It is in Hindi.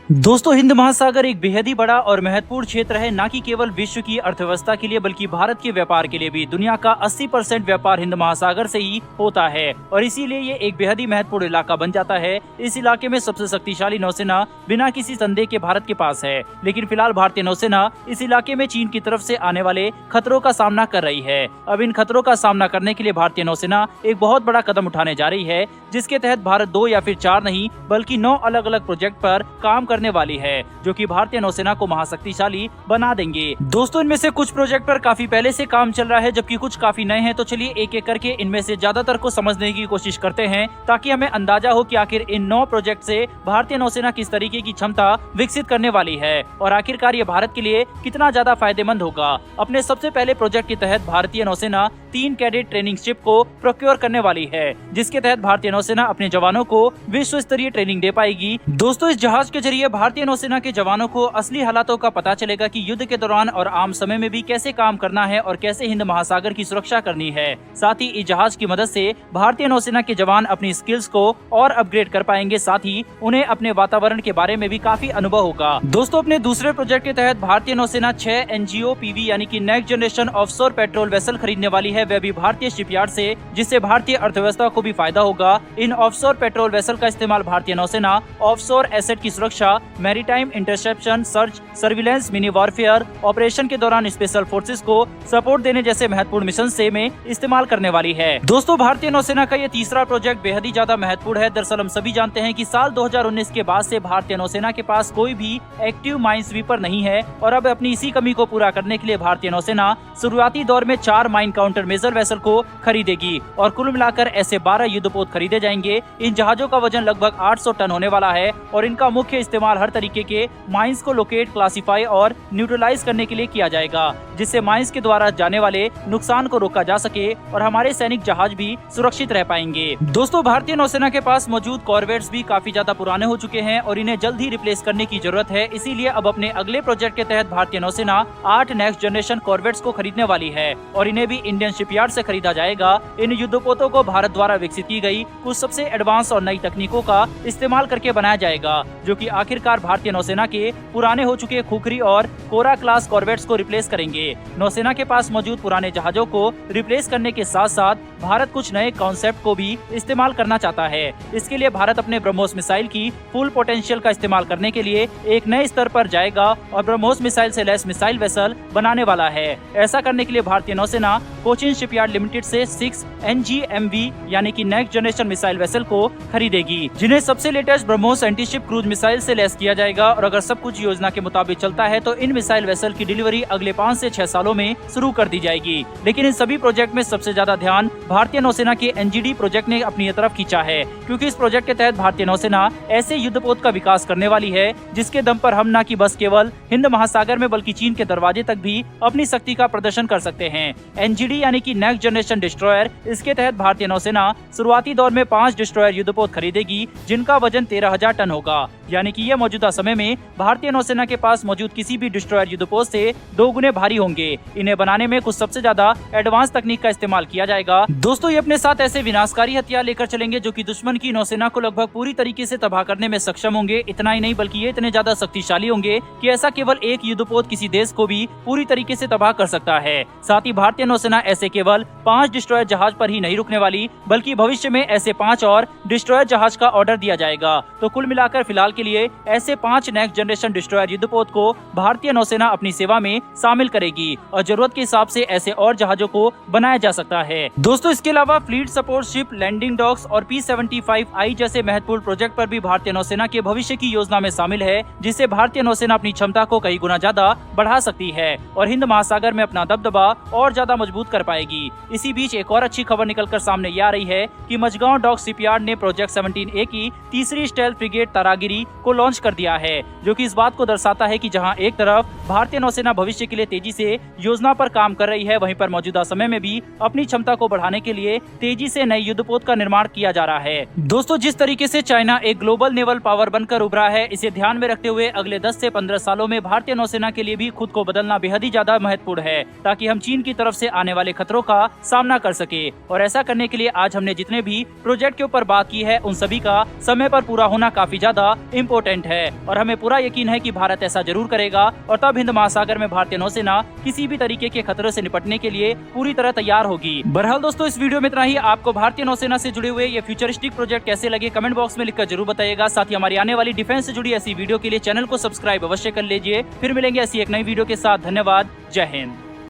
दोस्तों, हिंद महासागर एक बेहद ही बड़ा और महत्वपूर्ण क्षेत्र है, न कि केवल विश्व की अर्थव्यवस्था के लिए बल्कि भारत के व्यापार के लिए भी। दुनिया का 80% व्यापार हिंद महासागर से ही होता है और इसीलिए ये एक बेहद ही महत्वपूर्ण इलाका बन जाता है। इस इलाके में सबसे शक्तिशाली नौसेना बिना किसी संदेह के भारत के पास है, लेकिन फिलहाल भारतीय नौसेना इस इलाके में चीन की तरफ से आने वाले खतरों का सामना कर रही है। अब इन खतरों का सामना करने के लिए भारतीय नौसेना एक बहुत बड़ा कदम उठाने जा रही है, जिसके तहत भारत 2 या फिर 4 नहीं बल्कि 9 अलग अलग प्रोजेक्ट पर काम करने वाली है, जो कि भारतीय नौसेना को महाशक्तिशाली बना देंगे। दोस्तों, इनमें से कुछ प्रोजेक्ट पर काफी पहले से काम चल रहा है, जबकि कुछ काफी नए हैं। तो चलिए एक एक करके इनमें से ज्यादातर को समझने की कोशिश करते हैं, ताकि हमें अंदाजा हो कि आखिर इन 9 प्रोजेक्ट से भारतीय नौसेना किस तरीके की क्षमता विकसित करने वाली है और आखिरकार ये भारत के लिए कितना ज्यादा फायदेमंद होगा। अपने सबसे पहले प्रोजेक्ट के तहत भारतीय नौसेना 3 कैडेट ट्रेनिंग शिप को प्रोक्योर करने वाली है, जिसके तहत भारतीय नौसेना अपने जवानों को विश्व स्तरीय ट्रेनिंग दे पाएगी। दोस्तों, इस जहाज के जरिए भारतीय नौसेना के जवानों को असली हालातों का पता चलेगा कि युद्ध के दौरान और आम समय में भी कैसे काम करना है और कैसे हिंद महासागर की सुरक्षा करनी है। साथ ही इस जहाज की मदद से भारतीय नौसेना के जवान अपनी स्किल्स को और अपग्रेड कर पाएंगे, साथ ही उन्हें अपने वातावरण के बारे में भी काफी अनुभव होगा। दोस्तों, अपने दूसरे प्रोजेक्ट के तहत भारतीय नौसेना 6 NGOPV यानी कि next generation offshore patrol vessel खरीदने वाली है, वह भी भारतीय शिपयार्ड से, जिससे भारतीय अर्थव्यवस्था को भी फायदा होगा। इन ऑफशोर पेट्रोल वेसल का इस्तेमाल भारतीय नौसेना ऑफशोर एसेट की सुरक्षा, maritime interception, search, surveillance, mini warfare operation के दौरान स्पेशल फोर्सेस को सपोर्ट देने जैसे महत्वपूर्ण मिशन से में इस्तेमाल करने वाली है। दोस्तों, भारतीय नौसेना का ये तीसरा प्रोजेक्ट बेहद ही ज्यादा महत्वपूर्ण है। दरअसल हम सभी जानते हैं कि साल 2019 के बाद से भारतीय नौसेना के पास कोई भी एक्टिव माइन स्वीपर नहीं है और अब अपनी इसी कमी को पूरा करने के लिए भारतीय नौसेना शुरुआती दौर में 4 माइन काउंटर मेजर वेसल को खरीदेगी और कुल मिलाकर ऐसे 12 युद्धपोत खरीदे जाएंगे। इन जहाजों का वजन लगभग 800 टन होने वाला है और इनका मुख्य इस्तेमाल हर तरीके के माइंस को लोकेट, क्लासिफाई और न्यूट्रलाइज करने के लिए किया जाएगा, जिससे माइंस के द्वारा जाने वाले नुकसान को रोका जा सके और हमारे सैनिक जहाज भी सुरक्षित रह पाएंगे। दोस्तों, भारतीय नौसेना के पास मौजूद कॉर्वेट्स भी काफी ज्यादा पुराने हो चुके हैं और इन्हें जल्द ही रिप्लेस करने की जरूरत है। इसीलिए अब अपने अगले प्रोजेक्ट के तहत भारतीय नौसेना 8 नेक्स्ट जनरेशन कॉर्वेट्स को खरीदने वाली है और इन्हें भी इंडियन शिपयार्ड से खरीदा जाएगा। इन युद्धपोतों को भारत द्वारा विकसित की गई कुछ सबसे एडवांस और नई तकनीकों का इस्तेमाल करके बनाया जाएगा, जो कि आखिरकार भारतीय नौसेना के पुराने हो चुके खुखरी और कोरा क्लास कॉर्वेट्स को रिप्लेस करेंगे। नौसेना के पास मौजूद पुराने जहाजों को रिप्लेस करने के साथ साथ भारत कुछ नए कॉन्सेप्ट को भी इस्तेमाल करना चाहता है। इसके लिए भारत अपने ब्रह्मोस मिसाइल की फुल पोटेंशियल का इस्तेमाल करने के लिए एक नए स्तर पर जाएगा और ब्रह्मोस मिसाइल से लैस मिसाइल वेसल बनाने वाला है। ऐसा करने के लिए भारतीय नौसेना कोचिन शिपयार्ड लिमिटेड से 6 NGMV यानी कि नेक्स्ट जनरेशन मिसाइल वेसल को खरीदेगी, जिन्हें सबसे latest BrahMos antiship cruise missile से लैस किया जाएगा। और अगर सब कुछ योजना के मुताबिक चलता है तो इन मिसाइल वेसल की डिलीवरी अगले 5 से 6 सालों में शुरू कर दी जाएगी। लेकिन इन सभी प्रोजेक्ट में सबसे ज्यादा ध्यान भारतीय नौसेना के NGD प्रोजेक्ट ने अपनी तरफ खींचा है, क्योंकि इस प्रोजेक्ट के तहत भारतीय नौसेना ऐसे युद्धपोत का विकास करने वाली है जिसके दम पर हम न कि बस केवल हिंद महासागर में बल्कि चीन के दरवाजे तक भी अपनी शक्ति का प्रदर्शन कर सकते हैं। NGD यानी कि नेक्स्ट जनरेशन डिस्ट्रॉयर, इसके तहत भारतीय नौसेना शुरुआती दौर में 5 डिस्ट्रॉयर युद्धपोत खरीदेगी, जिनका वजन 13,000 टन होगा, यानी कि ये मौजूदा समय में भारतीय नौसेना के पास मौजूद किसी भी डिस्ट्रॉयर युद्धपोत से 2 गुने भारी होंगे। इन्हें बनाने में कुछ सबसे ज्यादा एडवांस तकनीक का इस्तेमाल किया जाएगा। दोस्तों, ये अपने साथ ऐसे विनाशकारी हथियार लेकर चलेंगे जो कि दुश्मन की नौसेना को लगभग पूरी तरीके से तबाह करने में सक्षम होंगे। इतना ही नहीं बल्कि ये इतने ज्यादा शक्तिशाली होंगे कि ऐसा केवल एक युद्धपोत किसी देश को भी पूरी तरीके से तबाह कर सकता है। साथ ही भारतीय नौसेना ऐसे केवल 5 डिस्ट्रॉयर जहाज पर ही नहीं रुकने वाली, बल्कि भविष्य में ऐसे 5 और डिस्ट्रॉयर जहाज का ऑर्डर दिया जाएगा। तो कुल मिलाकर फिलहाल के लिए ऐसे 5 नेक्स्ट जनरेशन डिस्ट्रॉयर युद्धपोत को भारतीय नौसेना अपनी सेवा में शामिल करेगी और जरूरत के हिसाब से ऐसे और जहाजों को बनाया जा सकता है। दोस्तों, इसके अलावा fleet support ship, landing docks और P-75I जैसे महत्वपूर्ण प्रोजेक्ट पर भी भारतीय नौसेना के भविष्य की योजना में शामिल है, जिससे भारतीय नौसेना अपनी क्षमता को कई गुना ज्यादा बढ़ा सकती है और हिंद महासागर में अपना दबदबा और ज्यादा मजबूत कर पाएगी। इसी बीच एक और अच्छी खबर निकलकर सामने ये आ रही है कि मझगांव डॉक शिपयार्ड ने प्रोजेक्ट 17A की तीसरी स्टेल्थ फ्रिगेट तारागिरी को लॉन्च कर दिया है, जो कि इस बात को दर्शाता है कि जहां एक तरफ भारतीय नौसेना भविष्य के लिए तेजी से योजना पर काम कर रही है, वहीं पर मौजूदा समय में भी अपनी क्षमता को बढ़ाने के लिए तेजी से नए युद्धपोत का निर्माण किया जा रहा है। दोस्तों, जिस तरीके से चाइना एक ग्लोबल नेवल पावर बनकर उभरा है, इसे ध्यान में रखते हुए अगले 10 से 15 सालों में भारतीय नौसेना के लिए भी खुद को बदलना बेहद ही ज्यादा महत्वपूर्ण है, ताकि हम चीन की तरफ से आने वाले खतरों का सामना कर सके। और ऐसा करने के लिए आज हमने जितने भी प्रोजेक्ट के ऊपर बात की है, उन सभी का समय पर पूरा होना काफी ज्यादा इम्पोर्टेंट 100% है और हमें पूरा यकीन है कि भारत ऐसा जरूर करेगा और तब हिंद महासागर में भारतीय नौसेना किसी भी तरीके के खतरों से निपटने के लिए पूरी तरह तैयार होगी। बहरहाल दोस्तों, इस वीडियो में इतना ही। आपको भारतीय नौसेना से जुड़े हुए ये फ्यूचरिस्टिक प्रोजेक्ट कैसे लगे कमेंट बॉक्स में लिखकर जरूर बताइएगा। साथ ही हमारी आने वाली डिफेंस से जुड़ी ऐसी वीडियो के लिए चैनल को सब्सक्राइब अवश्य कर लीजिए। फिर मिलेंगे ऐसी एक नई वीडियो के साथ। धन्यवाद। जय हिंद।